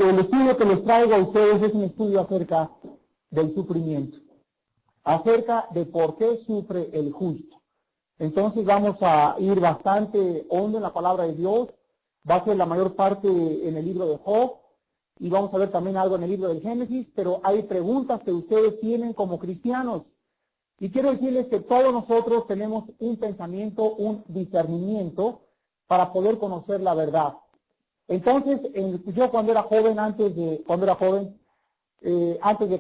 El estudio que les traigo a ustedes es un estudio acerca del sufrimiento, acerca de por qué sufre el justo. Entonces vamos a ir bastante hondo en la palabra de Dios, va a ser la mayor parte en el libro de Job, y vamos a ver también algo en el libro del Génesis, pero hay preguntas que ustedes tienen como cristianos. Y quiero decirles que todos nosotros tenemos un pensamiento, un discernimiento para poder conocer la verdad. Entonces, yo cuando era joven, antes de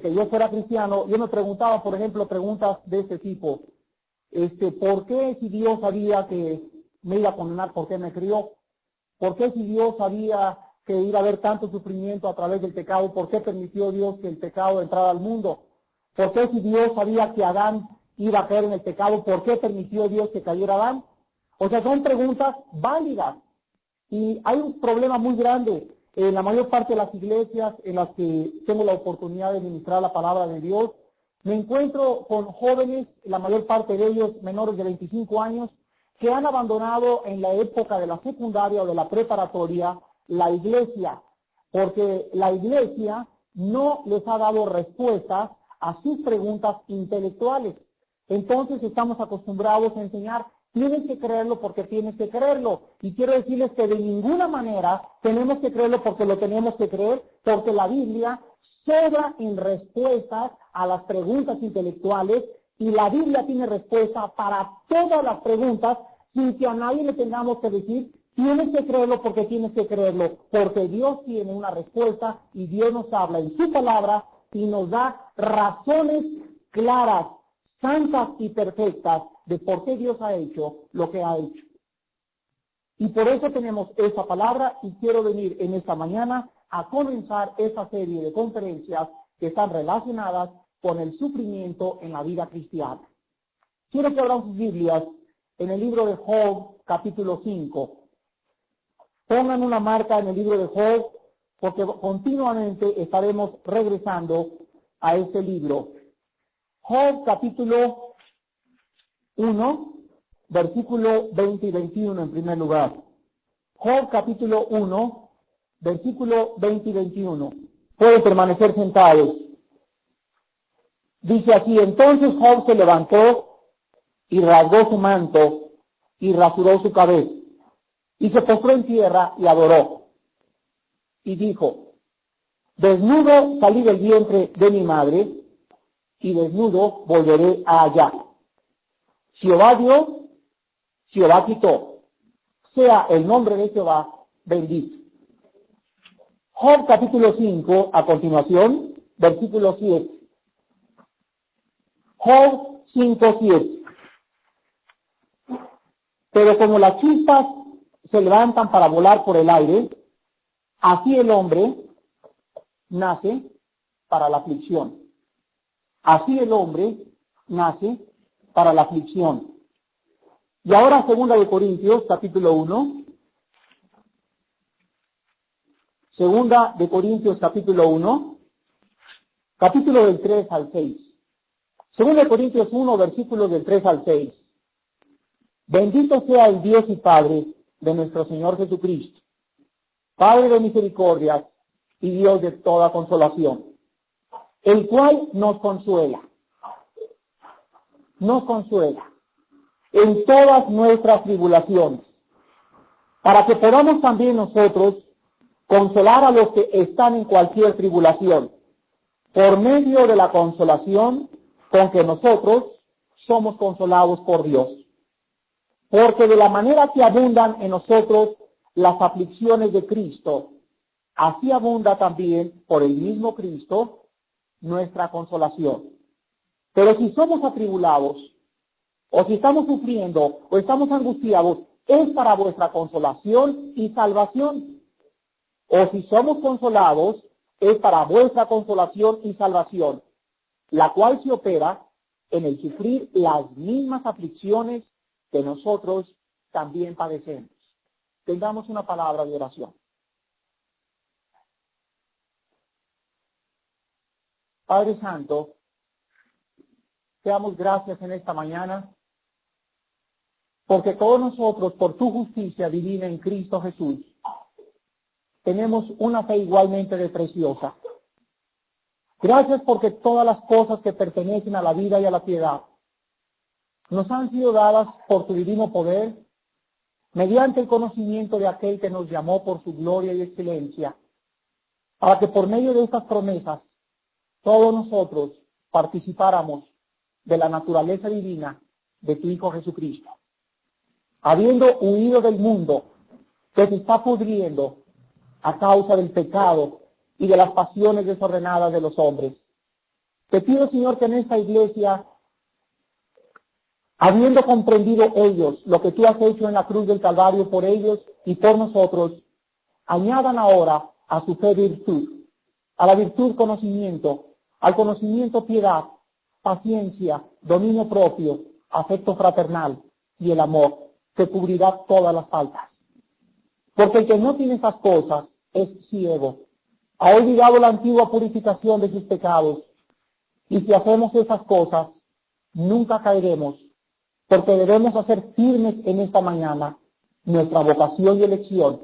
que yo fuera cristiano, yo me preguntaba, por ejemplo, preguntas de este tipo. ¿Por qué si Dios sabía que me iba a condenar, por qué me crió? ¿Por qué si Dios sabía que iba a haber tanto sufrimiento a través del pecado, por qué permitió Dios que el pecado entrara al mundo? ¿Por qué si Dios sabía que Adán iba a caer en el pecado, por qué permitió Dios que cayera Adán? O sea, son preguntas válidas. Y hay un problema muy grande en la mayor parte de las iglesias en las que tengo la oportunidad de ministrar la palabra de Dios. Me encuentro con jóvenes, la mayor parte de ellos menores de 25 años, que han abandonado en la época de la secundaria o de la preparatoria la iglesia, porque la iglesia no les ha dado respuestas a sus preguntas intelectuales. Entonces estamos acostumbrados a enseñar, tienes que creerlo porque tienes que creerlo. Y quiero decirles que de ninguna manera tenemos que creerlo porque lo tenemos que creer, porque la Biblia sobra en respuestas a las preguntas intelectuales y la Biblia tiene respuesta para todas las preguntas sin que a nadie le tengamos que decir, tienes que creerlo porque tienes que creerlo, porque Dios tiene una respuesta y Dios nos habla en su palabra y nos da razones claras, santas y perfectas de por qué Dios ha hecho lo que ha hecho. Y por eso tenemos esa palabra y quiero venir en esta mañana a comenzar esa serie de conferencias que están relacionadas con el sufrimiento en la vida cristiana. Quiero que abran sus Biblias en el libro de Job, capítulo 5. Pongan una marca en el libro de Job porque continuamente estaremos regresando a este libro. Job, capítulo 1, versículo 20 y 21 en primer lugar. Job, capítulo 1, versículo 20 y 21. Pueden permanecer sentados. Dice aquí, entonces Job se levantó y rasgó su manto y rasuró su cabeza y se postró en tierra y adoró. Y dijo, desnudo salí del vientre de mi madre y desnudo volveré allá. Jehová dio, Jehová quitó. Sea el nombre de Jehová bendito. Job capítulo 5, a continuación, versículo 7. Job 5, 7. Pero como las chispas se levantan para volar por el aire, así el hombre nace para la aflicción. Así el hombre nace para la aflicción. Y ahora segunda de Corintios, capítulo 1. Segunda de Corintios, capítulo 1. Capítulo del 3 al 6. Segunda de Corintios 1, versículos del 3 al 6. Bendito sea el Dios y Padre de nuestro Señor Jesucristo, Padre de misericordias y Dios de toda consolación, el cual nos consuela en todas nuestras tribulaciones, para que podamos también nosotros consolar a los que están en cualquier tribulación, por medio de la consolación con que nosotros somos consolados por Dios. Porque de la manera que abundan en nosotros las aflicciones de Cristo, así abunda también por el mismo Cristo nuestra consolación. Pero si somos atribulados, o si estamos sufriendo, o estamos angustiados, es para vuestra consolación y salvación. O si somos consolados, es para vuestra consolación y salvación, la cual se opera en el sufrir las mismas aflicciones que nosotros también padecemos. Tengamos una palabra de oración. Padre Santo, te damos gracias en esta mañana, porque todos nosotros, por tu justicia divina en Cristo Jesús, tenemos una fe igualmente de preciosa. Gracias porque todas las cosas que pertenecen a la vida y a la piedad nos han sido dadas por tu divino poder, mediante el conocimiento de aquel que nos llamó por su gloria y excelencia, para que por medio de estas promesas todos nosotros participáramos de la naturaleza divina de tu Hijo Jesucristo. Habiendo huido del mundo que se está pudriendo a causa del pecado y de las pasiones desordenadas de los hombres, te pido, Señor, que en esta iglesia, habiendo comprendido ellos lo que tú has hecho en la cruz del Calvario por ellos y por nosotros, añadan ahora a su fe virtud, a la virtud conocimiento, al conocimiento piedad, paciencia, dominio propio, afecto fraternal y el amor, que cubrirá todas las faltas. Porque el que no tiene esas cosas es ciego, ha olvidado la antigua purificación de sus pecados, y si hacemos esas cosas, nunca caeremos, porque debemos hacer firmes en esta mañana nuestra vocación y elección,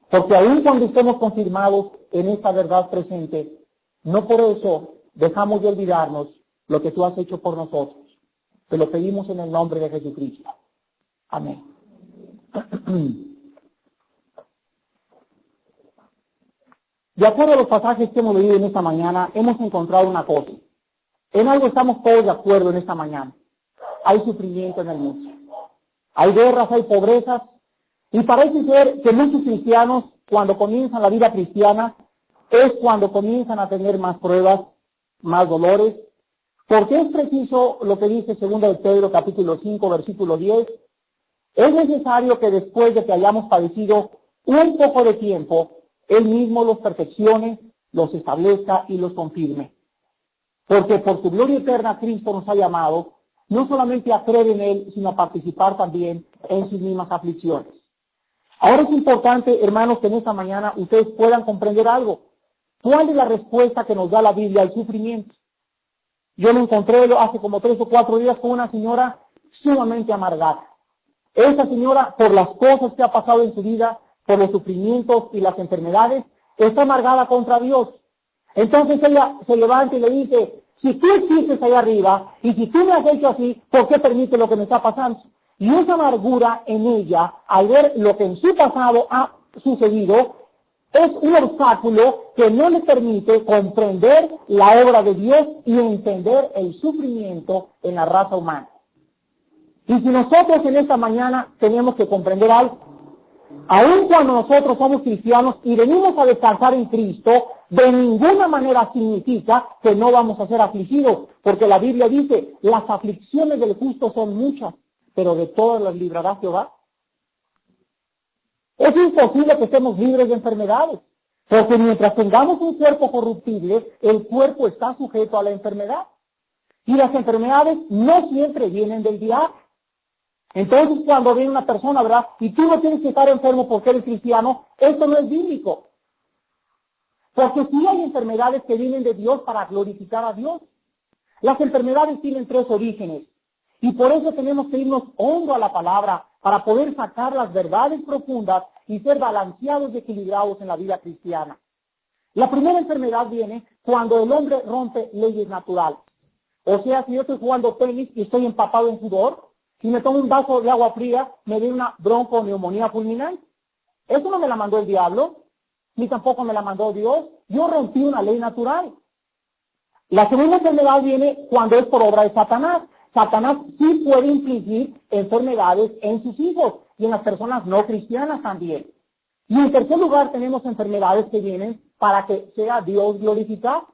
porque aun cuando estemos confirmados en esta verdad presente, no por eso dejamos de olvidarnos lo que tú has hecho por nosotros. Te lo pedimos en el nombre de Jesucristo. Amén. De acuerdo a los pasajes que hemos leído en esta mañana, hemos encontrado una cosa. En algo estamos todos de acuerdo en esta mañana. Hay sufrimiento en el mundo. Hay guerras, hay pobrezas, y parece ser que muchos cristianos, cuando comienzan la vida cristiana, es cuando comienzan a tener más pruebas, más dolores, porque es preciso lo que dice 2 de Pedro capítulo 5, versículo 10, es necesario que después de que hayamos padecido un poco de tiempo, Él mismo los perfeccione, los establezca y los confirme. Porque por su gloria eterna Cristo nos ha llamado, no solamente a creer en Él, sino a participar también en sus mismas aflicciones. Ahora es importante, hermanos, que en esta mañana ustedes puedan comprender algo. ¿Cuál es la respuesta que nos da la Biblia al sufrimiento? Yo me encontré hace como 3 o 4 días con una señora sumamente amargada. Esa señora, por las cosas que ha pasado en su vida, por los sufrimientos y las enfermedades, está amargada contra Dios. Entonces ella se levanta y le dice, si tú existes allá arriba, y si tú me has hecho así, ¿por qué permite lo que me está pasando? Y esa amargura en ella, al ver lo que en su pasado ha sucedido, es un obstáculo que no le permite comprender la obra de Dios y entender el sufrimiento en la raza humana. Y si nosotros en esta mañana tenemos que comprender algo, aun cuando nosotros somos cristianos y venimos a descansar en Cristo, de ninguna manera significa que no vamos a ser afligidos, porque la Biblia dice, las aflicciones del justo son muchas, pero de todas las librará Jehová. Es imposible que estemos libres de enfermedades, porque mientras tengamos un cuerpo corruptible, el cuerpo está sujeto a la enfermedad. Y las enfermedades no siempre vienen del diablo. Entonces, cuando viene una persona, ¿verdad? Y tú no tienes que estar enfermo porque eres cristiano, esto no es bíblico. Porque sí hay enfermedades que vienen de Dios para glorificar a Dios. Las enfermedades tienen 3 orígenes. Y por eso tenemos que irnos hondo a la palabra para poder sacar las verdades profundas y ser balanceados y equilibrados en la vida cristiana. La primera enfermedad viene cuando el hombre rompe leyes naturales. O sea, si yo estoy jugando tenis y estoy empapado en sudor, si me tomo un vaso de agua fría, me viene una bronconeumonía fulminante. Eso no me la mandó el diablo, ni tampoco me la mandó Dios. Yo rompí una ley natural. La segunda enfermedad viene cuando es por obra de Satanás. Satanás sí puede infligir enfermedades en sus hijos y en las personas no cristianas también. Y en tercer lugar tenemos enfermedades que vienen para que sea Dios glorificado.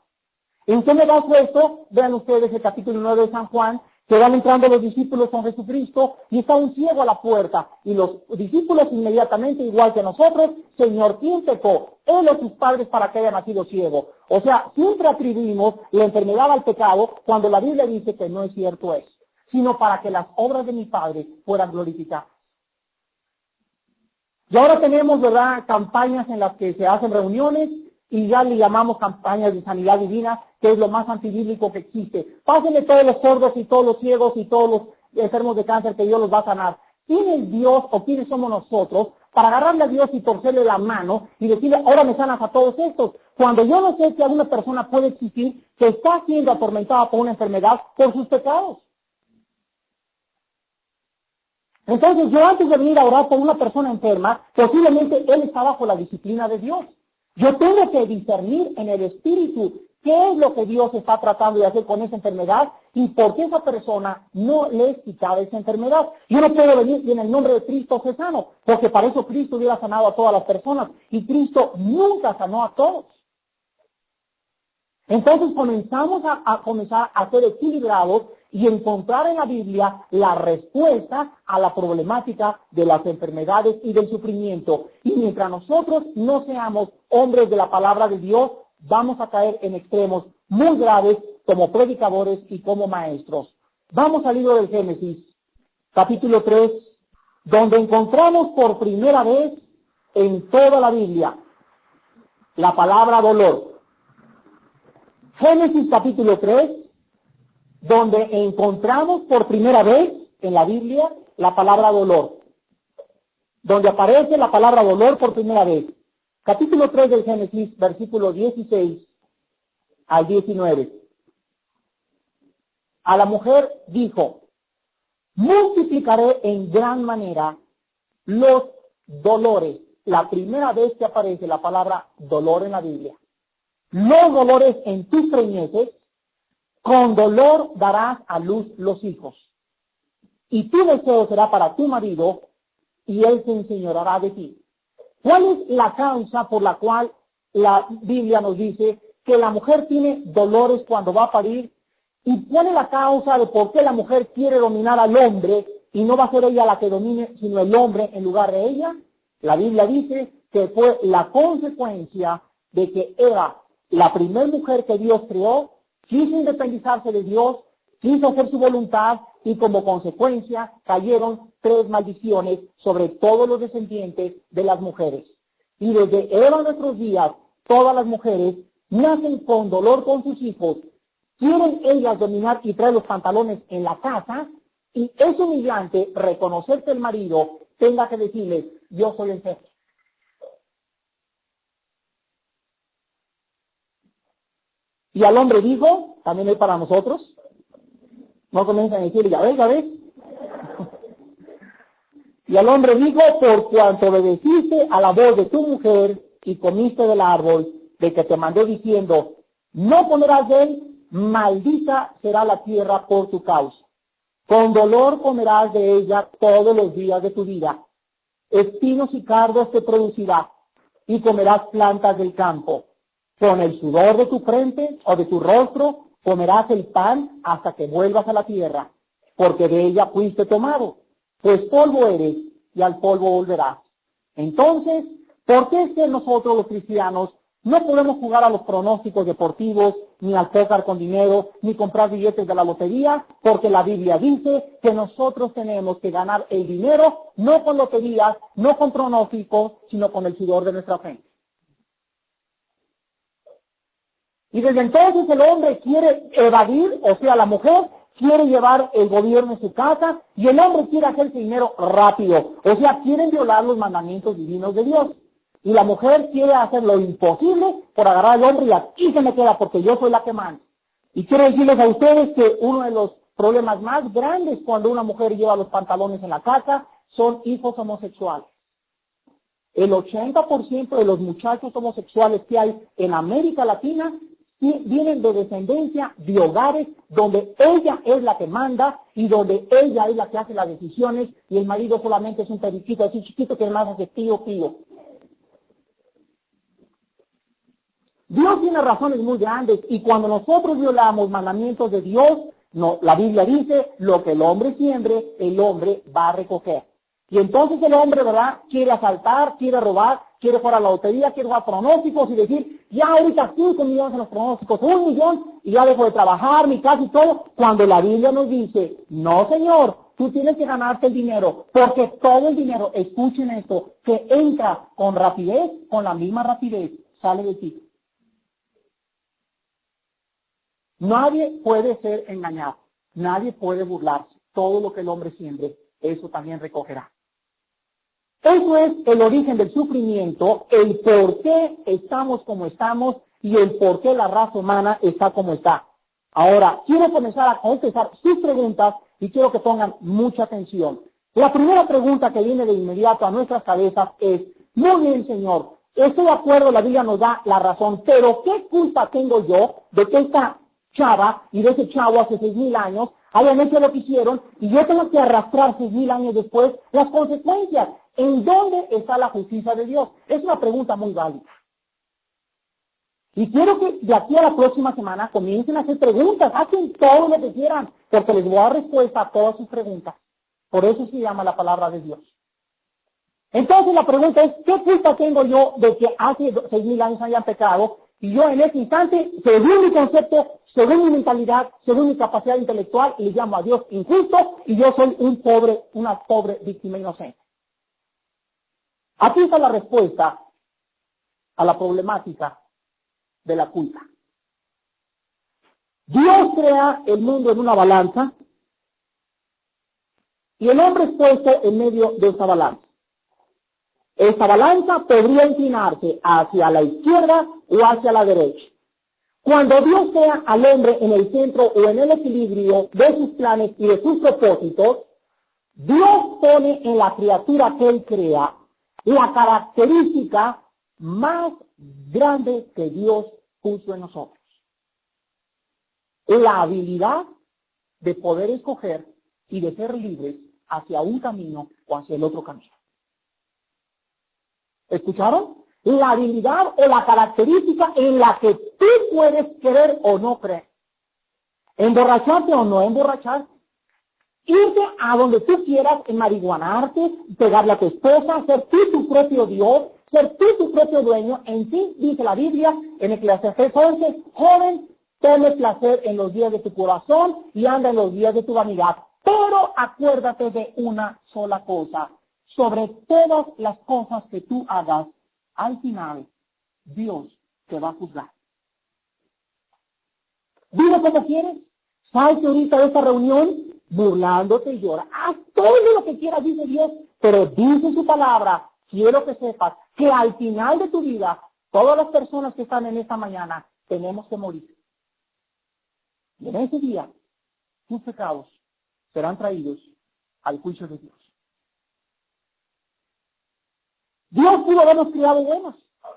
¿En qué me baso esto? Vean ustedes el capítulo 9 de San Juan, que van entrando los discípulos con Jesucristo y está un ciego a la puerta. Y los discípulos inmediatamente, igual que nosotros, Señor, ¿quién pecó? Él o sus padres para que haya nacido ciego. O sea, siempre atribuimos la enfermedad al pecado cuando la Biblia dice que no es cierto eso, sino para que las obras de mi Padre fueran glorificadas. Y ahora tenemos, ¿verdad?, campañas en las que se hacen reuniones y ya le llamamos campañas de sanidad divina, que es lo más antibíblico que existe. Pásenle todos los sordos y todos los ciegos y todos los enfermos de cáncer que Dios los va a sanar. ¿Quién es Dios o quiénes somos nosotros para agarrarle a Dios y torcerle la mano y decirle, ahora me sanas a todos estos. Cuando yo no sé que alguna persona puede existir que está siendo atormentada por una enfermedad por sus pecados. Entonces yo antes de venir a orar por una persona enferma, posiblemente él está bajo la disciplina de Dios. Yo tengo que discernir en el espíritu qué es lo que Dios está tratando de hacer con esa enfermedad y por qué esa persona no le es quitada esa enfermedad. Yo no puedo venir y en el nombre de Cristo ser sano, porque para eso Cristo hubiera sanado a todas las personas y Cristo nunca sanó a todos. Entonces comenzamos a ser equilibrados y encontrar en la Biblia la respuesta a la problemática de las enfermedades y del sufrimiento. Y mientras nosotros no seamos hombres de la palabra de Dios, vamos a caer en extremos muy graves como predicadores y como maestros. Vamos al libro del Génesis, capítulo 3, donde encontramos por primera vez en toda la Biblia la palabra dolor. Génesis capítulo 3, donde encontramos por primera vez en la Biblia la palabra dolor. Donde aparece la palabra dolor por primera vez. Capítulo 3 del Génesis, versículo 16 al 19. A la mujer dijo, multiplicaré en gran manera los dolores. La primera vez que aparece la palabra dolor en la Biblia. Los dolores en tus preñeces, con dolor darás a luz los hijos. Y tu deseo será para tu marido, y él se enseñoreará de ti. ¿Cuál es la causa por la cual la Biblia nos dice que la mujer tiene dolores cuando va a parir? ¿Y cuál es la causa de por qué la mujer quiere dominar al hombre y no va a ser ella la que domine, sino el hombre en lugar de ella? La Biblia dice que fue la consecuencia de que era la primera mujer que Dios creó, quiso independizarse de Dios, quiso hacer su voluntad y como consecuencia cayeron 3 maldiciones sobre todos los descendientes de las mujeres. Y desde Eva a nuestros días, todas las mujeres nacen con dolor con sus hijos, quieren ellas dominar y traer los pantalones en la casa, y es humillante reconocer que el marido tenga que decirles, yo soy el jefe. Y al hombre dijo, también es para nosotros, no comienzan a decir, ya ves. Y al hombre dijo, por cuanto obedeciste a la voz de tu mujer y comiste del árbol de que te mandé diciendo, no comerás de él, maldita será la tierra por tu causa. Con dolor comerás de ella todos los días de tu vida. Espinos y cardos te producirá, y comerás plantas del campo. Con el sudor de tu frente o de tu rostro comerás el pan hasta que vuelvas a la tierra, porque de ella fuiste tomado, pues polvo eres y al polvo volverás. Entonces, ¿por qué es que nosotros los cristianos no podemos jugar a los pronósticos deportivos, ni al póker con dinero, ni comprar billetes de la lotería? Porque la Biblia dice que nosotros tenemos que ganar el dinero, no con loterías, no con pronósticos, sino con el sudor de nuestra frente. Y desde entonces el hombre quiere evadir, o sea, la mujer quiere llevar el gobierno en su casa y el hombre quiere hacerse dinero rápido. O sea, quieren violar los mandamientos divinos de Dios. Y la mujer quiere hacer lo imposible por agarrar al hombre y aquí se me queda porque yo soy la que manda. Y quiero decirles a ustedes que uno de los problemas más grandes cuando una mujer lleva los pantalones en la casa son hijos homosexuales. El 80% de los muchachos homosexuales que hay en América Latina vienen de descendencia de hogares donde ella es la que manda y donde ella es la que hace las decisiones y el marido solamente es un periquito así chiquito que más hace pío. Dios tiene razones muy grandes y cuando nosotros violamos mandamientos de Dios, no, la Biblia dice, lo que el hombre siembre, el hombre va a recoger. Y entonces el hombre, ¿verdad?, quiere asaltar, quiere robar, quiere jugar a la lotería, quiere jugar pronósticos y decir, ya ahorita 5 millones en los pronósticos, 1 millón, y ya dejo de trabajar, mi casa y todo, cuando la Biblia nos dice, no señor, tú tienes que ganarte el dinero, porque todo el dinero, escuchen esto, que entra con rapidez, con la misma rapidez, sale de ti. Nadie puede ser engañado, nadie puede burlarse, todo lo que el hombre siembre, eso también recogerá. Eso es el origen del sufrimiento, el por qué estamos como estamos y el por qué la raza humana está como está. Ahora, quiero comenzar a contestar sus preguntas y quiero que pongan mucha atención. La primera pregunta que viene de inmediato a nuestras cabezas es, muy bien, Señor, estoy de acuerdo, la Biblia nos da la razón, pero ¿qué culpa tengo yo de que esta chava y de ese chavo hace 6,000 años hayan hecho lo que hicieron y yo tengo que arrastrar 6,000 años después las consecuencias? ¿En dónde está la justicia de Dios? Es una pregunta muy válida. Y quiero que de aquí a la próxima semana comiencen a hacer preguntas, hacen todo lo que quieran, porque les voy a dar respuesta a todas sus preguntas. Por eso se llama la palabra de Dios. Entonces la pregunta es, ¿qué culpa tengo yo de que hace 6,000 años hayan pecado? Y yo en ese instante, según mi concepto, según mi mentalidad, según mi capacidad intelectual, le llamo a Dios injusto y yo soy una pobre víctima inocente. Aquí está la respuesta a la problemática de la culpa. Dios crea el mundo en una balanza y el hombre es puesto en medio de esa balanza. Esta balanza podría inclinarse hacia la izquierda o hacia la derecha. Cuando Dios sea al hombre en el centro o en el equilibrio de sus planes y de sus propósitos, Dios pone en la criatura que Él crea la característica más grande que Dios puso en nosotros. La habilidad de poder escoger y de ser libres hacia un camino o hacia el otro camino. ¿Escucharon? La habilidad o la característica en la que tú puedes creer o no creer. Emborracharte o no emborracharte. Irte a donde tú quieras, marihuanarte, pegarle a tu esposa, ser tú tu propio Dios, ser tú tu propio dueño. En sí, dice la Biblia, en Eclesiastés 11, joven, tome placer en los días de tu corazón y anda en los días de tu vanidad. Pero acuérdate de una sola cosa. Sobre todas las cosas que tú hagas, al final, Dios te va a juzgar. Dile como quieres, salte ahorita de esta reunión, burlándote y llora. Haz todo lo que quieras, dice Dios, pero dice su palabra, quiero que sepas que al final de tu vida, todas las personas que están en esta mañana, tenemos que morir. Y en ese día, tus pecados serán traídos al juicio de Dios. Dios pudo habernos criado buenos,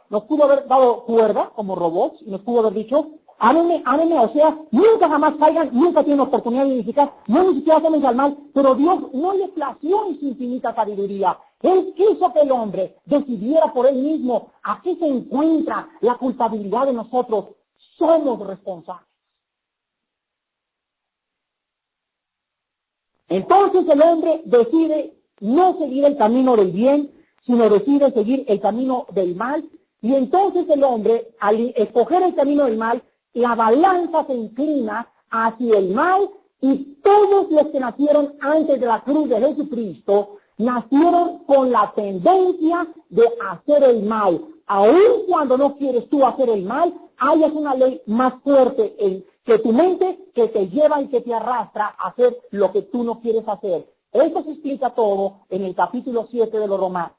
nos pudo haber dado cuerda como robots y nos pudo haber dicho, ámenme, o sea, nunca jamás caigan, nunca tienen oportunidad de identificar, no ni siquiera tomen al mal, pero Dios no le plació en su infinita sabiduría. Él quiso que el hombre decidiera por él mismo. Aquí se encuentra la culpabilidad de nosotros. Somos responsables. Entonces el hombre decide no seguir el camino del bien, sino decide seguir el camino del mal. Y entonces el hombre, al escoger el camino del mal, la balanza se inclina hacia el mal y todos los que nacieron antes de la cruz de Jesucristo nacieron con la tendencia de hacer el mal. Aun cuando no quieres tú hacer el mal, hayas una ley más fuerte que tu mente que te lleva y que te arrastra a hacer lo que tú no quieres hacer. Esto se explica todo en el capítulo 7 de los Romanos.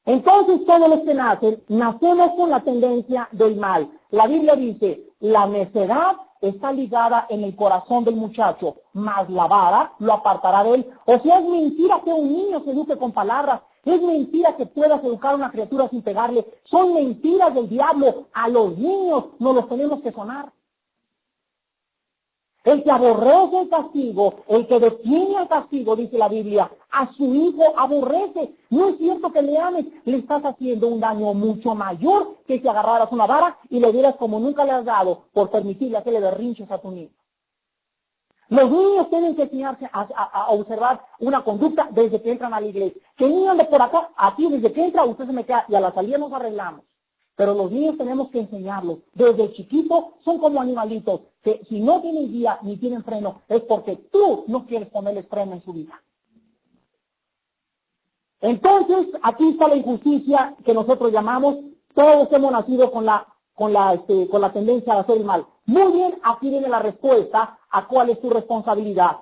Entonces todos los que nacen, nacemos con la tendencia del mal. La Biblia dice, la necedad está ligada en el corazón del muchacho, mas la vara lo apartará de él. O sea, es mentira que un niño se eduque con palabras, es mentira que puedas educar a una criatura sin pegarle, son mentiras del diablo. A los niños no los tenemos que sonar. El que aborrece el castigo, el que detiene al castigo, dice la Biblia, a su hijo aborrece. No es cierto que le ames, le estás haciendo un daño mucho mayor que si agarraras una vara y le dieras como nunca le has dado por permitirle hacerle berrinches a tu niño. Los niños tienen que enseñarse a observar una conducta desde que entran a la iglesia. Que el niño ande por acá, aquí desde que entra, usted se me queda y a la salida nos arreglamos. Pero los niños tenemos que enseñarlos. Desde chiquitos son como animalitos, que si no tienen guía ni tienen freno, es porque tú no quieres ponerles freno en su vida. Entonces, aquí está la injusticia que nosotros llamamos, todos hemos nacido con la tendencia a hacer el mal. Muy bien, aquí viene la respuesta a cuál es tu responsabilidad.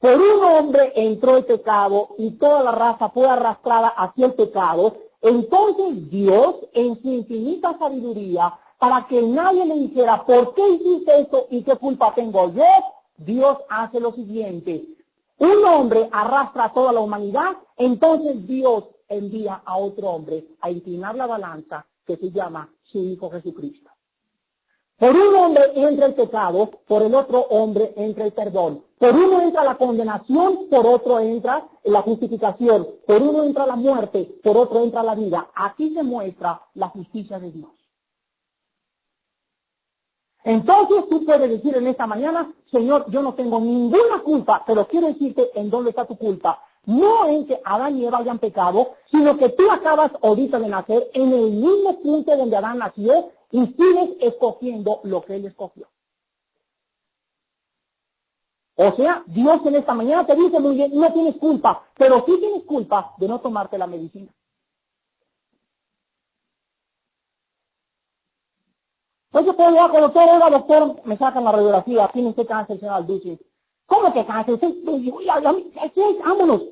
Por un hombre entró el pecado y toda la raza fue arrastrada hacia el pecado. Entonces Dios, en su infinita sabiduría, para que nadie le dijera, ¿por qué hiciste esto y qué culpa tengo yo? Dios hace lo siguiente. Un hombre arrastra a toda la humanidad, entonces Dios envía a otro hombre a inclinar la balanza, que se llama su Hijo Jesucristo. Por un hombre entra el pecado, por el otro hombre entra el perdón. Por uno entra la condenación, por otro entra la justificación. Por uno entra la muerte, por otro entra la vida. Aquí se muestra la justicia de Dios. Entonces tú puedes decir en esta mañana, Señor, yo no tengo ninguna culpa, pero quiero decirte en dónde está tu culpa. No en que Adán y Eva hayan pecado, sino que tú acabas ahorita de nacer en el mismo punto donde Adán nació y sigues escogiendo lo que él escogió. O sea, Dios en esta mañana te dice muy bien, no tienes culpa, pero sí tienes culpa de no tomarte la medicina. Entonces, cuando yo con doctor, oiga, doctor, me sacan la radiografía, tiene usted cáncer, señor Alducci. ¿Cómo que cáncer? Vámonos.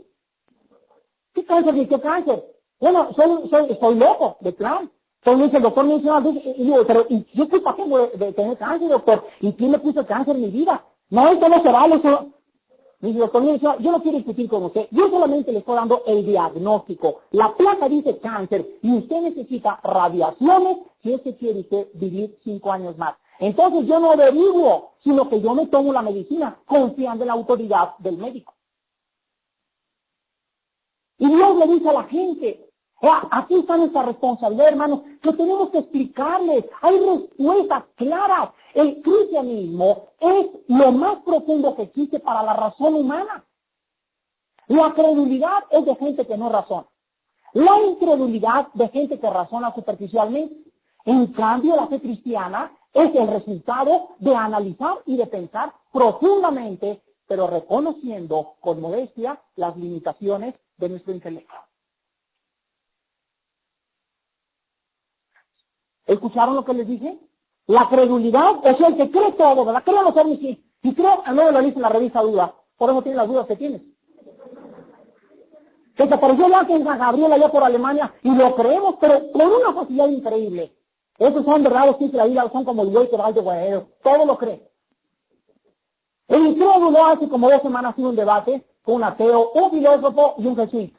¿Qué cáncer? ¿Y qué cáncer? Bueno, soy loco, de plan. Entonces me dice el doctor, me dice, y digo, pero ¿y yo culpa tengo de tener cáncer, doctor? ¿Y quién me puso cáncer en mi vida? No, esto no se vale, eso. Me dice, doctor, mire, yo no quiero discutir con usted. Yo solamente le estoy dando el diagnóstico. La placa dice cáncer y usted necesita radiaciones si es que quiere usted vivir 5 años más. Entonces yo no averiguo, sino que yo me tomo la medicina confiando en la autoridad del médico. Y Dios le dice a la gente, aquí está nuestra responsabilidad, hermanos, que tenemos que explicarles. Hay respuestas claras. El cristianismo es lo más profundo que existe para la razón humana. La credulidad es de gente que no razona. La incredulidad de gente que razona superficialmente. En cambio, la fe cristiana es el resultado de analizar y de pensar profundamente, pero reconociendo con modestia las limitaciones de nuestro intelecto. ¿Escucharon lo que les dije? La credulidad es el que cree todo, ¿verdad? Creo no ser ni si creo, al menos lo dice en la revista Duda. Por eso tienes las dudas que tienes. Que se apareció el ángel San Gabriel allá por Alemania y lo creemos, pero con una facilidad increíble. Esos son verdades que dice la Biblia, son como el güey que va al de guayero. Todo lo cree. El incrédulo hace como 2 semanas tuvo un debate con un ateo, un filósofo y un jesuita.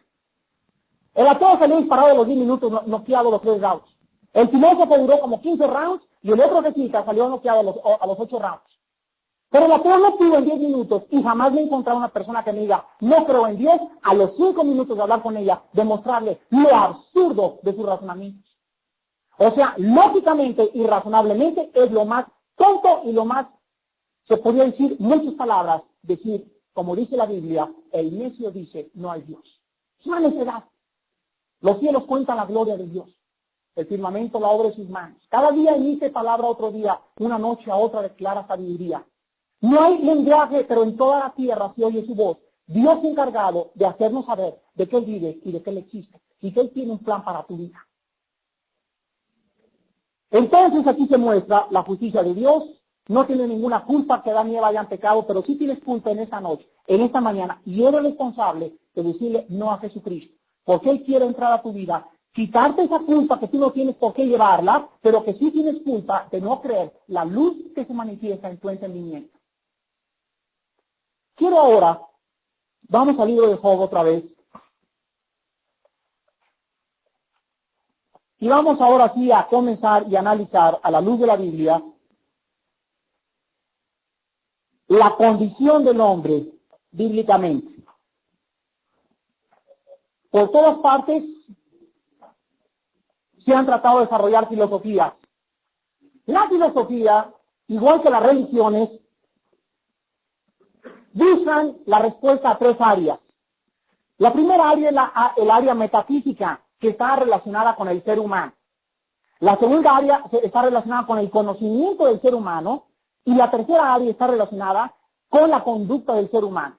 El ateo salió disparado a los 10 minutos, noqueado los 3 rounds. El filósofo duró como 15 rounds y el otro jesuita salió noqueado a los 8 rounds. Pero el ateo no pudo en 10 minutos y jamás me he encontrado una persona que me diga, no creo en Dios, a los 5 minutos de hablar con ella, demostrarle lo absurdo de sus razonamientos. O sea, lógicamente y razonablemente es lo más tonto y lo más, se podría decir muchas palabras, decir, como dice la Biblia, el necio dice, no hay Dios. Es una necedad. Los cielos cuentan la gloria de Dios. El firmamento la obra de sus manos. Cada día emite palabra otro día, una noche a otra declara sabiduría. No hay lenguaje, pero en toda la tierra se oye su voz. Dios encargado de hacernos saber de qué Él vive y de qué Él existe. Y que Él tiene un plan para tu vida. Entonces aquí se muestra la justicia de Dios. No tiene ninguna culpa que Adán y Eva hayan pecado, pero sí tienes culpa en esta noche, en esta mañana. Y eres responsable de decirle no a Jesucristo. Porque Él quiere entrar a tu vida, quitarte esa culpa que tú no tienes por qué llevarla, pero que sí tienes culpa de no creer la luz que se manifiesta en tu entendimiento. Quiero ahora, vamos al libro de Job otra vez. Y vamos ahora sí a comenzar y analizar a la luz de la Biblia la condición del hombre bíblicamente. Por todas partes se han tratado de desarrollar filosofías. La filosofía, igual que las religiones, buscan la respuesta a 3 áreas. La primera área es el área metafísica, que está relacionada con el ser humano. La segunda área está relacionada con el conocimiento del ser humano. Y la tercera área está relacionada con la conducta del ser humano.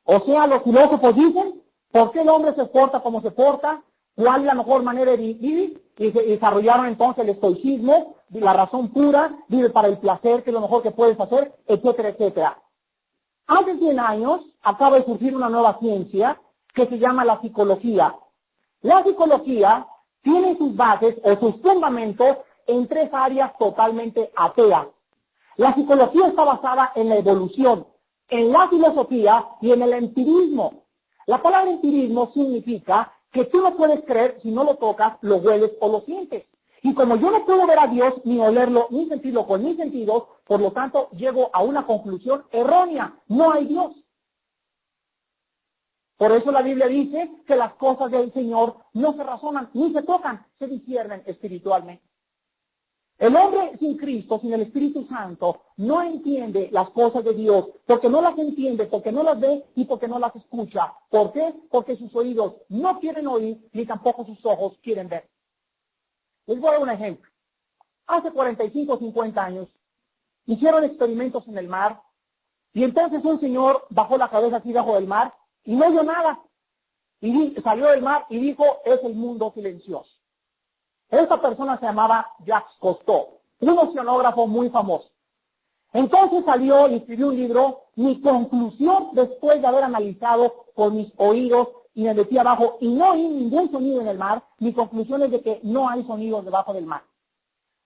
O sea, los filósofos dicen, ¿por qué el hombre se porta como se porta? ¿Cuál es la mejor manera de vivir? Y desarrollaron entonces el estoicismo, la razón pura, vive para el placer, que es lo mejor que puedes hacer, etcétera, etcétera. Hace 100 años acaba de surgir una nueva ciencia que se llama la psicología. La psicología tiene sus bases o sus fundamentos en 3 áreas totalmente ateas. La psicología está basada en la evolución, en la filosofía y en el empirismo. La palabra empirismo significa que tú no puedes creer si no lo tocas, lo hueles o lo sientes. Y como yo no puedo ver a Dios, ni olerlo, ni sentirlo con mis sentidos, por lo tanto llego a una conclusión errónea. No hay Dios. Por eso la Biblia dice que las cosas del Señor no se razonan ni se tocan, se disciernen espiritualmente. El hombre sin Cristo, sin el Espíritu Santo, no entiende las cosas de Dios, porque no las entiende, porque no las ve y porque no las escucha. ¿Por qué? Porque sus oídos no quieren oír, ni tampoco sus ojos quieren ver. Les voy a dar un ejemplo. Hace 45 o 50 años hicieron experimentos en el mar y entonces un señor bajó la cabeza así bajo del mar y no oyó nada. Y salió del mar y dijo, es el mundo silencioso. Esta persona se llamaba Jacques Cousteau, un oceanógrafo muy famoso. Entonces salió y escribió un libro, mi conclusión después de haber analizado con mis oídos y me metí abajo y no oí ningún sonido en el mar, mi conclusión es de que no hay sonidos debajo del mar.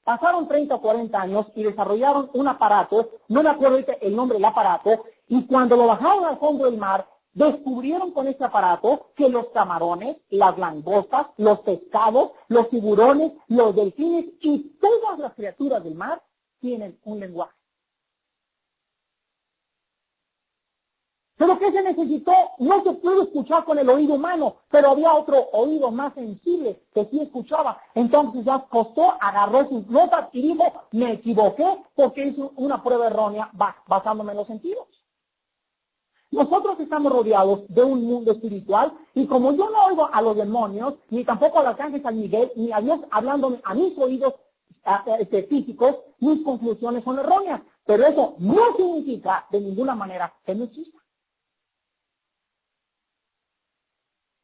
Pasaron 30 o 40 años y desarrollaron un aparato, no me acuerdo el nombre del aparato, y cuando lo bajaron al fondo del mar, descubrieron con este aparato que los camarones, las langostas, los pescados, los tiburones, los delfines y todas las criaturas del mar tienen un lenguaje. Pero ¿qué se necesitó? No se pudo escuchar con el oído humano, pero había otro oído más sensible que sí escuchaba. Entonces ya Cousteau agarró sus notas y dijo, me equivoqué porque hice una prueba errónea basándome en los sentidos. Nosotros estamos rodeados de un mundo espiritual y como yo no oigo a los demonios, ni tampoco al arcángel San Miguel, ni a Dios hablándome a mis oídos físicos, mis conclusiones son erróneas. Pero eso no significa de ninguna manera que no exista.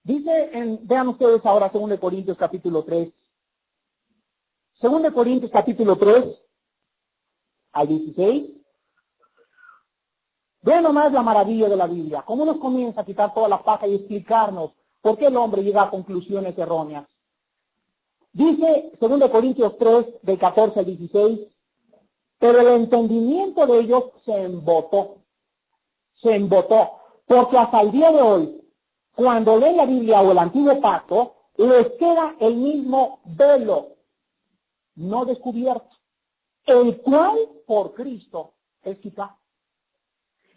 Dice, vean ustedes ahora 2 Corintios capítulo 3. 2 Corintios capítulo 3 al 16. Vean nomás la maravilla de la Biblia, cómo nos comienza a quitar toda la paja y explicarnos por qué el hombre llega a conclusiones erróneas. Dice 2 Corintios 3, del 14 al 16, pero el entendimiento de ellos se embotó, porque hasta el día de hoy, cuando leen la Biblia o el Antiguo Pacto, les queda el mismo velo, no descubierto, el cual por Cristo es quitado.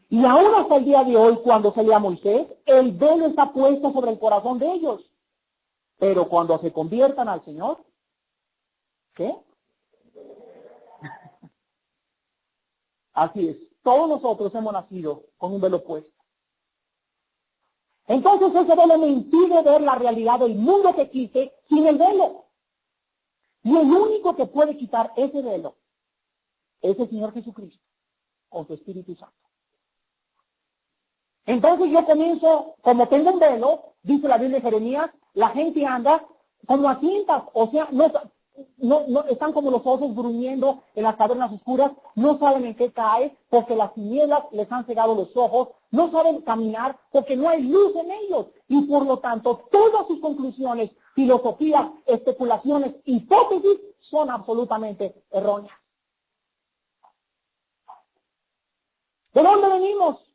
Y aún hasta el día de hoy, cuando se lee a Moisés, el velo está puesto sobre el corazón de ellos. Pero cuando se conviertan al Señor, ¿qué? Así es. Todos nosotros hemos nacido con un velo puesto. Entonces ese velo me impide ver la realidad del mundo que existe sin el velo. Y el único que puede quitar ese velo es el Señor Jesucristo, con su Espíritu Santo. Entonces yo comienzo, como tengo un velo, dice la Biblia de Jeremías, la gente anda como a cintas, o sea, no están como los osos gruñendo en las cavernas oscuras, no saben en qué cae, porque las tinieblas les han cegado los ojos, no saben caminar porque no hay luz en ellos, y por lo tanto todas sus conclusiones, filosofías, especulaciones, hipótesis son absolutamente erróneas. ¿De dónde venimos?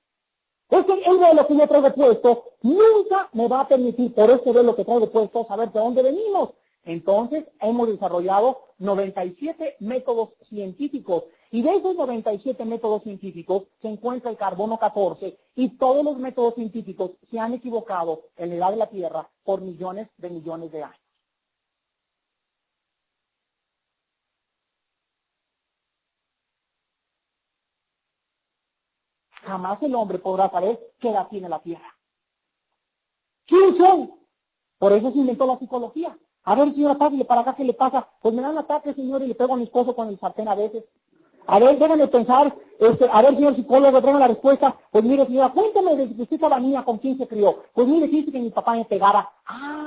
Es que el velo que yo traigo puesto nunca me va a permitir, por este velo que traigo puesto, saber de dónde venimos. Entonces, hemos desarrollado 97 métodos científicos. Y de esos 97 métodos científicos se encuentra el carbono 14. Y todos los métodos científicos se han equivocado en la edad de la Tierra por millones de años. Jamás el hombre podrá saber qué edad tiene la Tierra. ¿Quién son? Por eso se inventó la psicología. A ver, señora, pásale para acá, ¿qué le pasa? Pues me dan ataque, señor, y le pego a mi esposo con el sartén a veces. A ver, déjenme pensar, a ver, señor psicólogo, traigan la respuesta. Pues mire, señora, cuéntame desde que usted estaba niña, ¿con quién se crió? Pues mire, dice que mi papá me pegaba.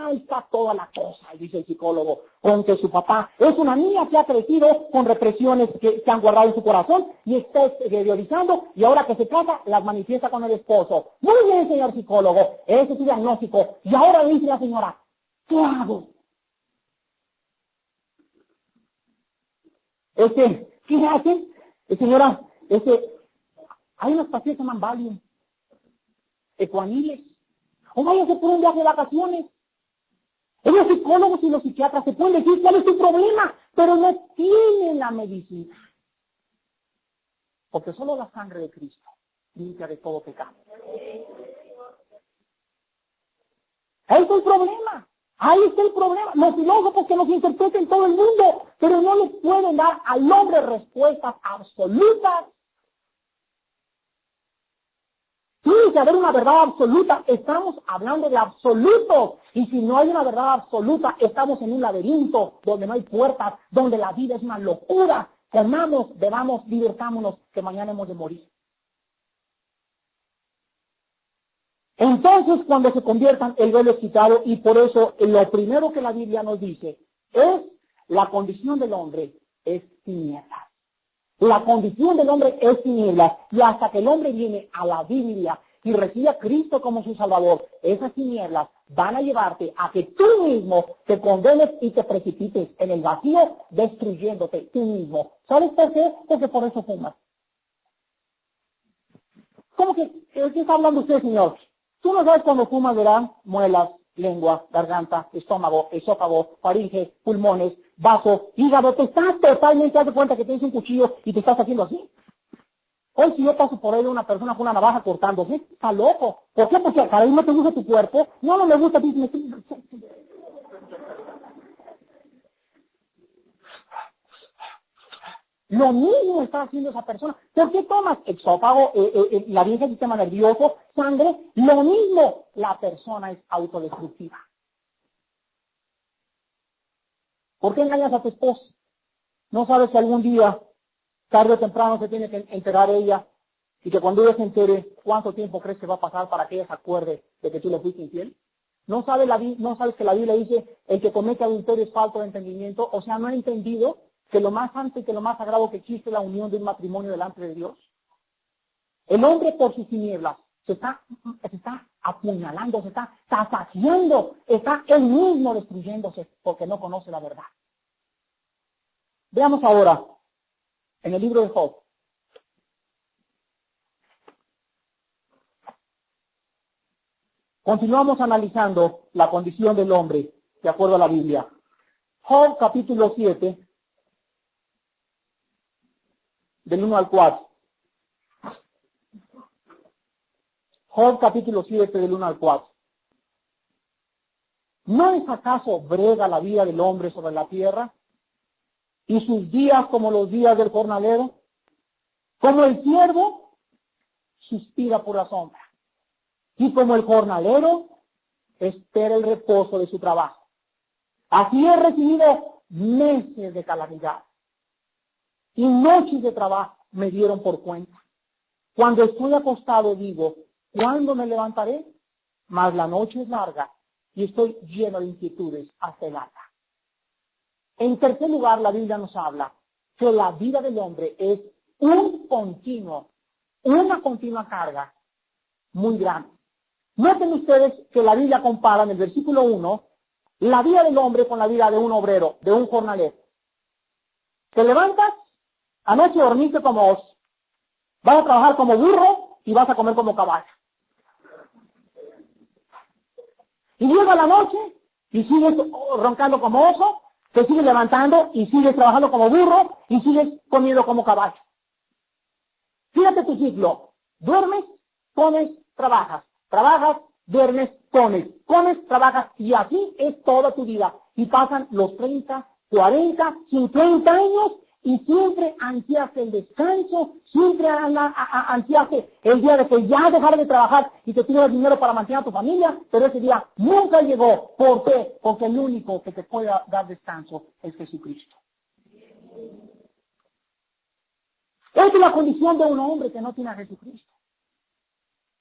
ahí está toda la cosa, dice el psicólogo, con que su papá es una niña que ha crecido con represiones que se han guardado en su corazón y está exteriorizando, y ahora que se casa, las manifiesta con el esposo. Muy bien, señor psicólogo, ese es su diagnóstico. Y ahora le dice la señora, ¿qué hago? ¿Qué hacen? Señora, hay unas pastillas que se llaman Valium, Ecuaniles, o váyase por un viaje de vacaciones. Los psicólogos y los psiquiatras se pueden decir cuál es tu problema, pero no tienen la medicina. Porque solo la sangre de Cristo limpia de todo pecado. Ahí está el problema. Ahí está el problema. Los filósofos que nos interpreten todo el mundo, pero no le pueden dar al hombre respuestas absolutas. Tiene que haber una verdad absoluta. Estamos hablando de absolutos. Y si no hay una verdad absoluta, estamos en un laberinto donde no hay puertas, donde la vida es una locura. Comamos, bebamos, divirtámonos, que mañana hemos de morir. Entonces, cuando se conviertan, el velo es quitado, y por eso lo primero que la Biblia nos dice es la condición del hombre es tinieblas. La condición del hombre es tinieblas, y hasta que el hombre viene a la Biblia y recibe a Cristo como su Salvador, esas tinieblas van a llevarte a que tú mismo te condenes y te precipites en el vacío, destruyéndote tú mismo. ¿Sabes por qué? Porque por eso fumas. ¿Cómo que? ¿Qué está hablando usted, señor? Tú no sabes cuando fumas, ¿verdad? Muelas, lengua, garganta, estómago, esófago, faringe, pulmones, vaso, hígado. Te estás totalmente dando cuenta que tienes un cuchillo y te estás haciendo así. Hoy si yo paso por ahí de una persona con una navaja cortándose, está loco. ¿Por qué? Porque para él no te gusta tu cuerpo. No, no me gusta. Lo mismo está haciendo esa persona. ¿Por qué tomas exófago, la vieja del sistema nervioso, sangre? Lo mismo. La persona es autodestructiva. ¿Por qué engañas a tu esposa? ¿No sabes que algún día, tarde o temprano, se tiene que enterar ella? Y que cuando ella se entere, ¿cuánto tiempo crees que va a pasar para que ella se acuerde de que tú le fuiste infiel? ¿No sabes que la Biblia dice, el que comete adulterio es falto de entendimiento? O sea, ¿no ha entendido que lo más santo y que lo más sagrado que existe es la unión de un matrimonio delante de Dios? El hombre por sus tinieblas se está apuñalando, se está saciando, está él mismo destruyéndose porque no conoce la verdad. Veamos ahora en el libro de Job. Continuamos analizando la condición del hombre de acuerdo a la Biblia. Job capítulo 7, del 1 al 4. Job capítulo 7, del 1 al 4. ¿No es acaso brega la vida del hombre sobre la tierra? ¿Y sus días como los días del jornalero? Como el siervo suspira por la sombra, y como el jornalero espera el reposo de su trabajo. Así he recibido meses de calamidad, y noches de trabajo me dieron por cuenta. Cuando estoy acostado digo, ¿cuándo me levantaré? Mas la noche es larga y estoy lleno de inquietudes hasta el alba. En tercer lugar, la Biblia nos habla que la vida del hombre es una continua carga muy grande. Noten ustedes que la Biblia compara en el versículo 1 la vida del hombre con la vida de un obrero, de un jornalero. Te levantas, anoche dormiste como oso, vas a trabajar como burro y vas a comer como caballo. Y llega la noche y sigues roncando como oso, te sigues levantando y sigues trabajando como burro y sigues comiendo como caballo. Fíjate tu ciclo. Duermes, comes, trabajas. Trabajas, duermes, comes, trabajas, y así es toda tu vida. Y pasan los 30, 40, 50 años y siempre ansiaste el descanso, siempre ansiaste el día de que ya dejar de trabajar y que tienes dinero para mantener a tu familia, pero ese día nunca llegó. ¿Por qué? Porque el único que te puede dar descanso es Jesucristo. Esa es la condición de un hombre que no tiene a Jesucristo.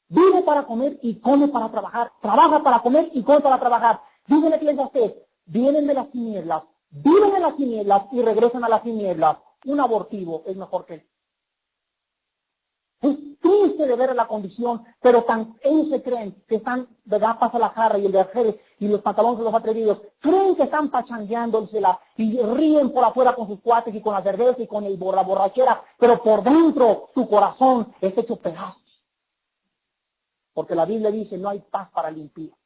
Vive para comer y come para trabajar. Trabaja para comer y come para trabajar. Dice la Eclesiastés, vienen de las tinieblas, viven en las tinieblas y regresan a las tinieblas. Un abortivo es mejor que él. Es triste de ver la condición, pero ellos se creen que están, ¿verdad? Pasa la jarra y el de y los pantalones de los atrevidos, creen que están pachangueándosela y ríen por afuera con sus cuates y con la cerveza y con la borrachera, pero por dentro su corazón es hecho pedazos. Porque la Biblia dice, no hay paz para el impío.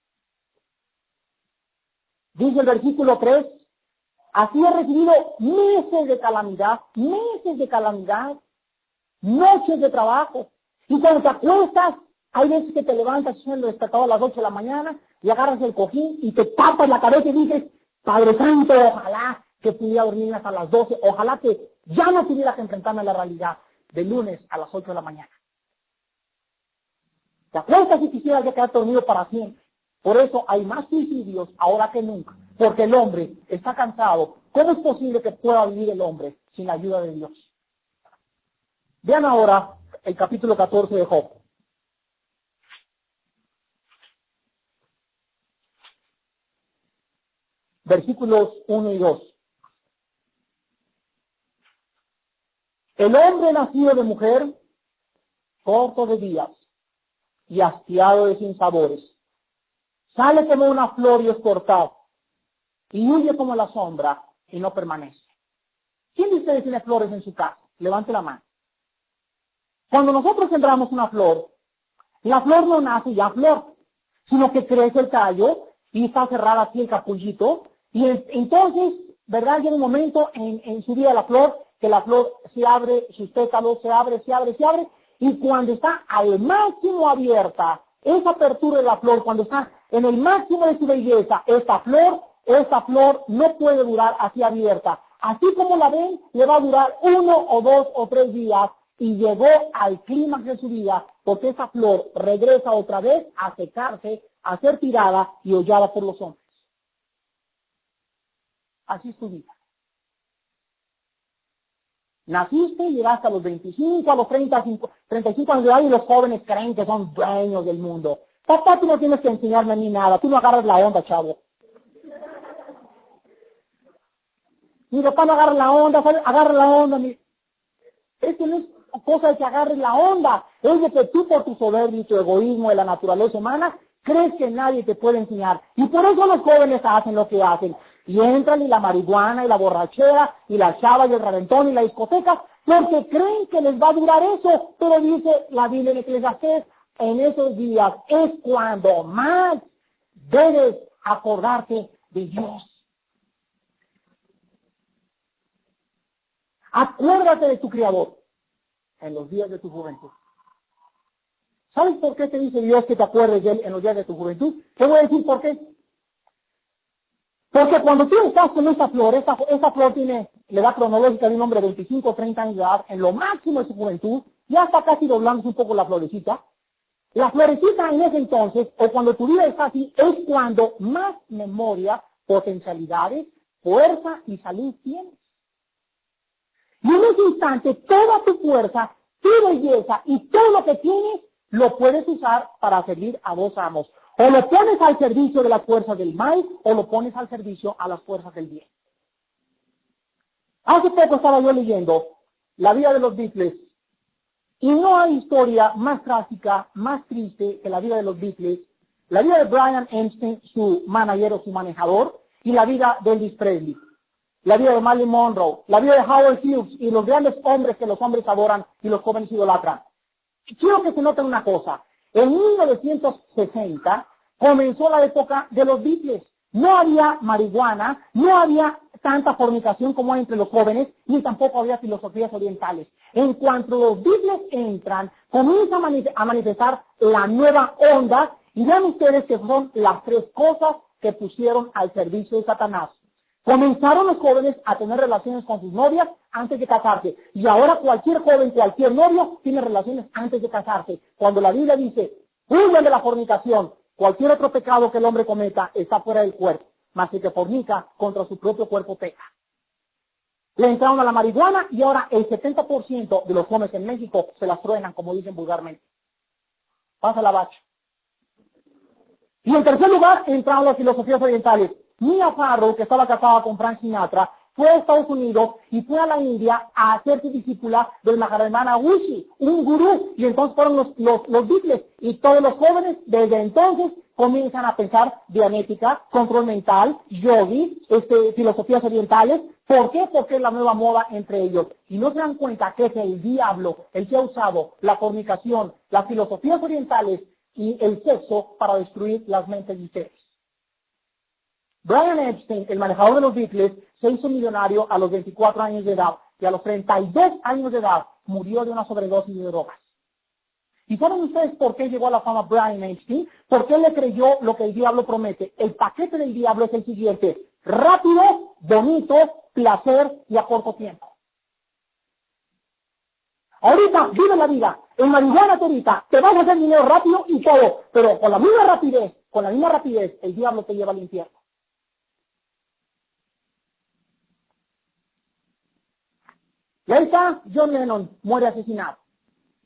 Dice el versículo 3, así he recibido meses de calamidad, noches de trabajo. Y cuando te acuestas, hay veces que te levantas siendo despertado a las 8 de la mañana y agarras el cojín y te tapas la cabeza y dices, Padre Santo, ojalá que pudiera dormir hasta las 12, ojalá que ya no tuviera que enfrentarme a la realidad de lunes a las 8 de la mañana. Te acuestas y quisieras ya quedar dormido para siempre. Por eso hay más suicidios ahora que nunca, porque el hombre está cansado. ¿Cómo es posible que pueda vivir el hombre sin la ayuda de Dios? Vean ahora el capítulo 14 de Job. Versículos 1 y 2. El hombre nacido de mujer, corto de días y hastiado de sinsabores, sale como una flor y es cortado, y huye como la sombra y no permanece. ¿Quién de ustedes tiene flores en su casa? Levante la mano. Cuando nosotros sembramos una flor, la flor no nace ya flor, sino que crece el tallo y está cerrada aquí el capullito, y entonces, ¿verdad? Llega un momento en su vida de la flor, que la flor se abre, sus pétalos se abre, y cuando está al máximo abierta, esa apertura de la flor, cuando está en el máximo de su belleza, esta flor no puede durar así abierta. Así como la ven, le va a durar 1 o 2 o 3 días, y llegó al clímax de su vida, porque esa flor regresa otra vez a secarse, a ser tirada y hollada por los hombres. Así es tu vida. Naciste, llegaste a los 25, a los 35 años de edad y los jóvenes creen que son dueños del mundo. Papá, tú no tienes que enseñarme ni nada, tú no agarras la onda, chavo. Mi papá no agarra la onda, agarra la onda. Esto no es cosa de que agarres la onda, es de que tú por tu soberbia y tu egoísmo de la naturaleza humana, crees que nadie te puede enseñar. Y por eso los jóvenes hacen lo que hacen. Y entran y la marihuana y la borrachera y la chava y el reventón y la discoteca, porque creen que les va a durar eso. Pero dice la Biblia en Eclesiastés, en esos días es cuando más debes acordarte de Dios. Acuérdate de tu Creador en los días de tu juventud. ¿Sabes por qué te dice Dios que te acuerdes de Él en los días de tu juventud? Te voy a decir por qué. Porque cuando tú estás con esta flor tiene la edad cronológica de un hombre de 25 o 30 años de edad, en lo máximo de su juventud, ya está casi doblándose un poco la florecita. La florecita en ese entonces, o cuando tu vida está así, es cuando más memoria, potencialidades, fuerza y salud tienes. Y en ese instante, toda tu fuerza, tu belleza y todo lo que tienes, lo puedes usar para servir a dos amos. O lo pones al servicio de las fuerzas del mal, o lo pones al servicio a las fuerzas del bien. Hace poco estaba yo leyendo la vida de los Beatles, y no hay historia más trágica, más triste que la vida de los Beatles, la vida de Brian Epstein, su manager o su manejador, y la vida de Elvis Presley, la vida de Marilyn Monroe, la vida de Howard Hughes y los grandes hombres que los hombres adoran y los jóvenes idolatran. Quiero que se noten una cosa. En 1960 comenzó la época de los Beatles. No había marihuana, no había tanta fornicación como hay entre los jóvenes, ni tampoco había filosofías orientales. En cuanto los Beatles entran, comienzan a manifestar la nueva onda, y vean ustedes que son las tres cosas que pusieron al servicio de Satanás. Comenzaron los jóvenes a tener relaciones con sus novias antes de casarse. Y ahora cualquier joven, cualquier novio, tiene relaciones antes de casarse. Cuando la Biblia dice, huyan de la fornicación, cualquier otro pecado que el hombre cometa está fuera del cuerpo. Mas el que fornica contra su propio cuerpo peca. Le entraron a la marihuana y ahora el 70% de los jóvenes en México se las truenan, como dicen vulgarmente. Pasa la bacha. Y en tercer lugar entraron las filosofías orientales. Mia Farrow, que estaba casada con Frank Sinatra, fue a Estados Unidos y fue a la India a hacerse discípula del Maharamana Rishi, un gurú, y entonces fueron los Beatles, y todos los jóvenes desde entonces comienzan a pensar dianética, control mental, yogi, filosofías orientales. ¿Por qué? Porque es la nueva moda entre ellos. Y no se dan cuenta que es el diablo el que ha usado la fornicación, las filosofías orientales y el sexo para destruir las mentes de ustedes. Brian Epstein, el manejador de los Beatles, se hizo millonario a los 24 años de edad y a los 32 años de edad murió de una sobredosis de drogas. ¿Y saben ustedes por qué llegó a la fama Brian Epstein? Porque él le creyó lo que el diablo promete. El paquete del diablo es el siguiente: rápido, bonito, placer y a corto tiempo. Ahorita vive la vida, en marihuana ahorita, te vas a hacer dinero rápido y todo, pero con la misma rapidez, el diablo te lleva al infierno. Y ahí está John Lennon, muere asesinado.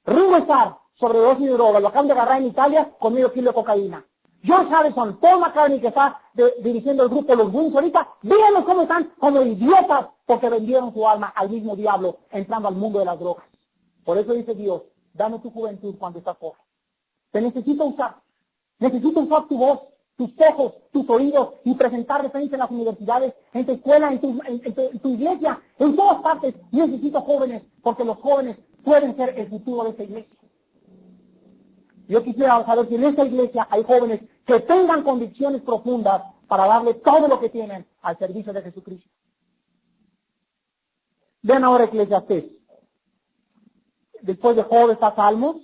Ringo Starr, sobredosis de droga, lo acaban de agarrar en Italia con medio kilo de cocaína. George Harrison, Paul McCartney, que está dirigiendo el grupo Los Wings ahorita, díganos cómo están, como idiotas, porque vendieron su alma al mismo diablo, entrando al mundo de las drogas. Por eso dice Dios, dame tu juventud cuando estás joven. Te necesito usar tu voz, tus ojos, tus oídos, y presentar de frente en las universidades, en tu escuela, en tu iglesia, en todas partes. Necesito jóvenes, porque los jóvenes pueden ser el futuro de esta iglesia. Yo quisiera saber si en esta iglesia hay jóvenes que tengan convicciones profundas para darle todo lo que tienen al servicio de Jesucristo. Vean ahora Eclesiastés. Después de Job está Salmos,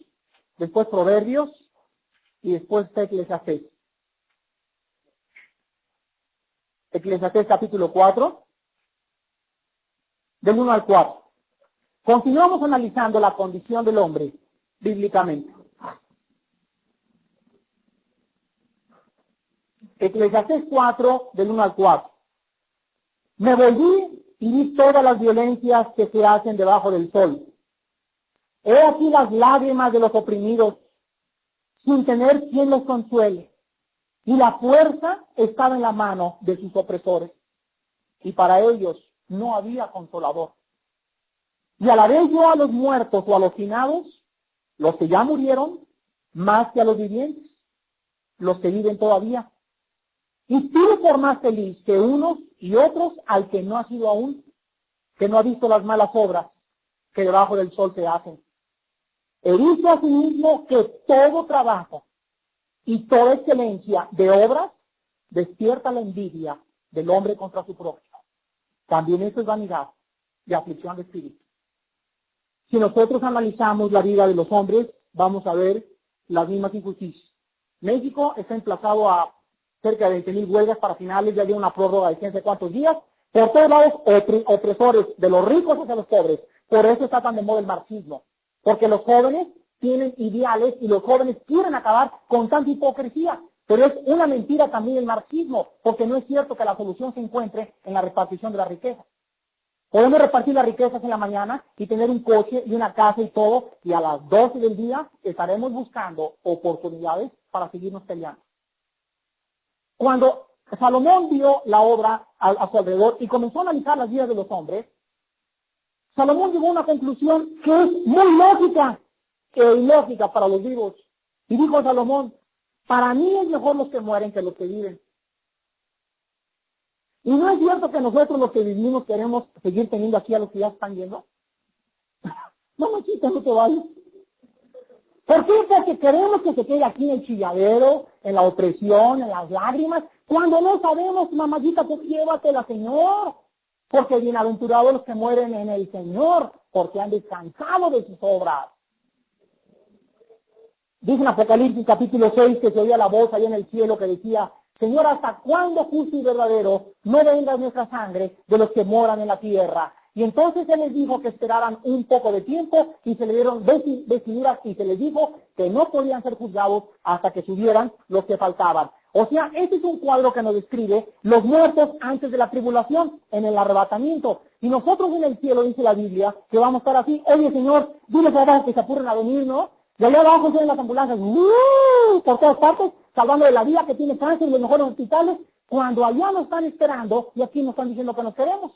después Proverbios y después está Eclesiastés. Eclesiastés capítulo 4, del 1 al 4. Continuamos analizando la condición del hombre bíblicamente. Eclesiastés 4, del 1 al 4. Me volví y vi todas las violencias que se hacen debajo del sol. He aquí las lágrimas de los oprimidos, sin tener quien los consuele. Y la fuerza estaba en la mano de sus opresores. Y para ellos no había consolador. Y alabé yo a los muertos o a los finados, los que ya murieron, más que a los vivientes, los que viven todavía. Y tuve por más feliz que unos y otros al que no ha sido aún, que no ha visto las malas obras que debajo del sol se hacen. He visto asimismo que todo trabajo y toda excelencia de obras despierta la envidia del hombre contra su prójimo. También esto es vanidad y aflicción de espíritu. Si nosotros analizamos la vida de los hombres, vamos a ver las mismas injusticias. México está emplazado a cerca de 20,000 huelgas para finales, ya dio una prórroga de 15 cuántos días. Por todos lados, opresores de los ricos hacia los pobres. Por eso está tan de moda el marxismo. Porque los jóvenes tienen ideales y los jóvenes quieren acabar con tanta hipocresía. Pero es una mentira también el marxismo, porque no es cierto que la solución se encuentre en la repartición de la riqueza. Podemos repartir las riquezas en la mañana y tener un coche y una casa y todo, y a las 12 del día estaremos buscando oportunidades para seguirnos peleando. Cuando Salomón vio la obra a su alrededor y comenzó a analizar las vidas de los hombres, Salomón llegó a una conclusión que es muy lógica e ilógica para los vivos. Y dijo Salomón, para mí es mejor los que mueren que los que viven. Y no es cierto que nosotros los que vivimos queremos seguir teniendo aquí a los que ya están yendo. No, machita, no te vayas. ¿Por qué? Porque queremos que se quede aquí en el chilladero, en la opresión, en las lágrimas, cuando no sabemos, mamadita, pues llévatela, Señor. Porque bienaventurados los que mueren en el Señor, porque han descansado de sus obras. Dice en Apocalipsis capítulo 6 que se oía la voz allá en el cielo que decía, Señor, ¿hasta cuándo justo y verdadero no venga nuestra sangre de los que moran en la tierra? Y entonces Él les dijo que esperaran un poco de tiempo y se le dieron vestiduras y se les dijo que no podían ser juzgados hasta que subieran los que faltaban. O sea, este es un cuadro que nos describe los muertos antes de la tribulación, en el arrebatamiento. Y nosotros en el cielo, dice la Biblia, que vamos a estar así, oye Señor, diles abajo que se apuren a venir, ¿no? Y allá abajo se ven las ambulancias, por todas partes, salvando la vida que tiene cáncer en los mejores hospitales, cuando allá nos están esperando y aquí nos están diciendo que nos queremos.